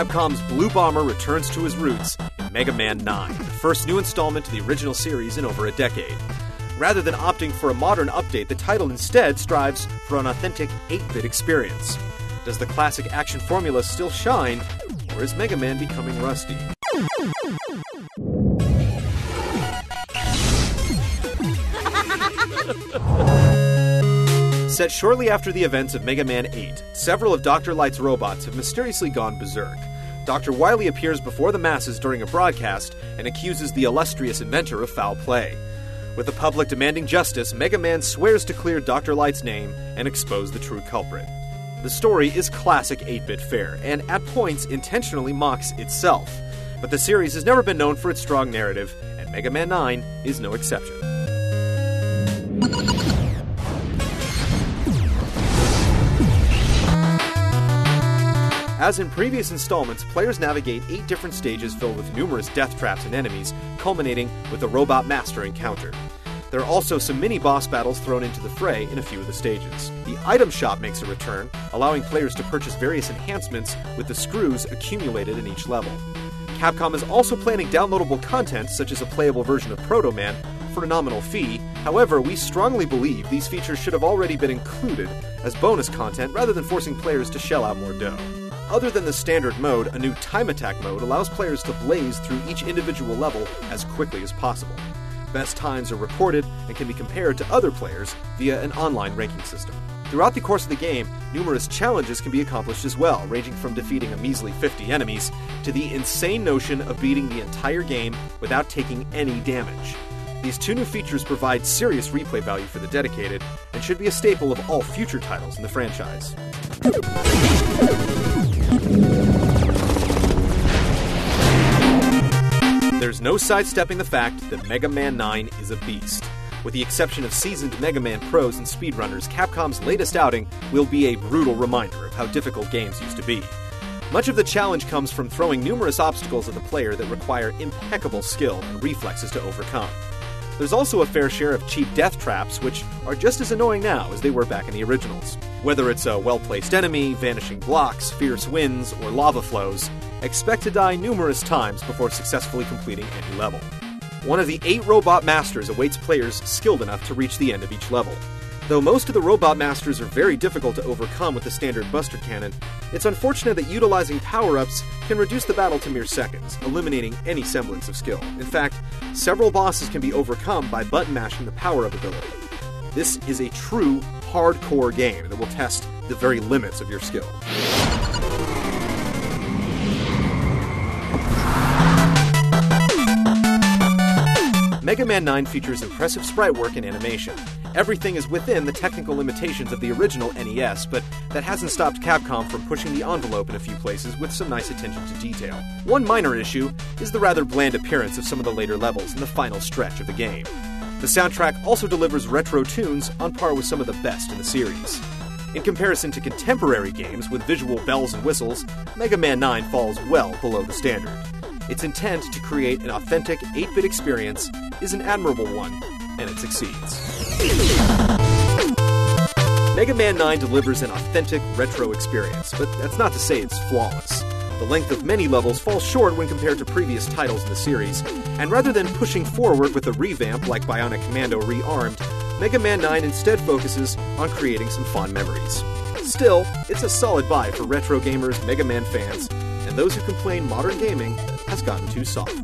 Capcom's Blue Bomber returns to his roots in Mega Man 9, the first new installment to the original series in over a decade. Rather than opting for a modern update, the title instead strives for an authentic 8-bit experience. Does the classic action formula still shine, or is Mega Man becoming rusty? Set shortly after the events of Mega Man 8, several of Dr. Light's robots have mysteriously gone berserk. Dr. Wily appears before the masses during a broadcast and accuses the illustrious inventor of foul play. With the public demanding justice, Mega Man swears to clear Dr. Light's name and expose the true culprit. The story is classic 8-bit fare, and at points intentionally mocks itself. But the series has never been known for its strong narrative, and Mega Man 9 is no exception. As in previous installments, players navigate 8 different stages filled with numerous death traps and enemies, culminating with a Robot Master encounter. There are also some mini-boss battles thrown into the fray in a few of the stages. The item shop makes a return, allowing players to purchase various enhancements with the screws accumulated in each level. Capcom is also planning downloadable content, such as a playable version of Proto Man, for a nominal fee. However, we strongly believe these features should have already been included as bonus content rather than forcing players to shell out more dough. Other than the standard mode, a new time attack mode allows players to blaze through each individual level as quickly as possible. Best times are reported and can be compared to other players via an online ranking system. Throughout the course of the game, numerous challenges can be accomplished as well, ranging from defeating a measly 50 enemies to the insane notion of beating the entire game without taking any damage. These 2 new features provide serious replay value for the dedicated and should be a staple of all future titles in the franchise. There's no sidestepping the fact that Mega Man 9 is a beast. With the exception of seasoned Mega Man pros and speedrunners, Capcom's latest outing will be a brutal reminder of how difficult games used to be. Much of the challenge comes from throwing numerous obstacles at the player that require impeccable skill and reflexes to overcome. There's also a fair share of cheap death traps, which are just as annoying now as they were back in the originals. Whether it's a well-placed enemy, vanishing blocks, fierce winds, or lava flows, expect to die numerous times before successfully completing any level. One of the 8 Robot Masters awaits players skilled enough to reach the end of each level. Though most of the Robot Masters are very difficult to overcome with the standard Buster Cannon, it's unfortunate that utilizing power-ups can reduce the battle to mere seconds, eliminating any semblance of skill. In fact, several bosses can be overcome by button mashing the power-up ability. This is a true, hardcore game that will test the very limits of your skill. Mega Man 9 features impressive sprite work and animation. Everything is within the technical limitations of the original NES, but that hasn't stopped Capcom from pushing the envelope in a few places with some nice attention to detail. One minor issue is the rather bland appearance of some of the later levels in the final stretch of the game. The soundtrack also delivers retro tunes on par with some of the best in the series. In comparison to contemporary games with visual bells and whistles, Mega Man 9 falls well below the standard. Its intent to create an authentic 8-bit experience is an admirable one, and it succeeds. Mega Man 9 delivers an authentic retro experience, but that's not to say it's flawless. The length of many levels falls short when compared to previous titles in the series, and rather than pushing forward with a revamp like Bionic Commando Rearmed, Mega Man 9 instead focuses on creating some fond memories. Still, it's a solid buy for retro gamers, Mega Man fans, and those who complain modern gaming has gotten too soft.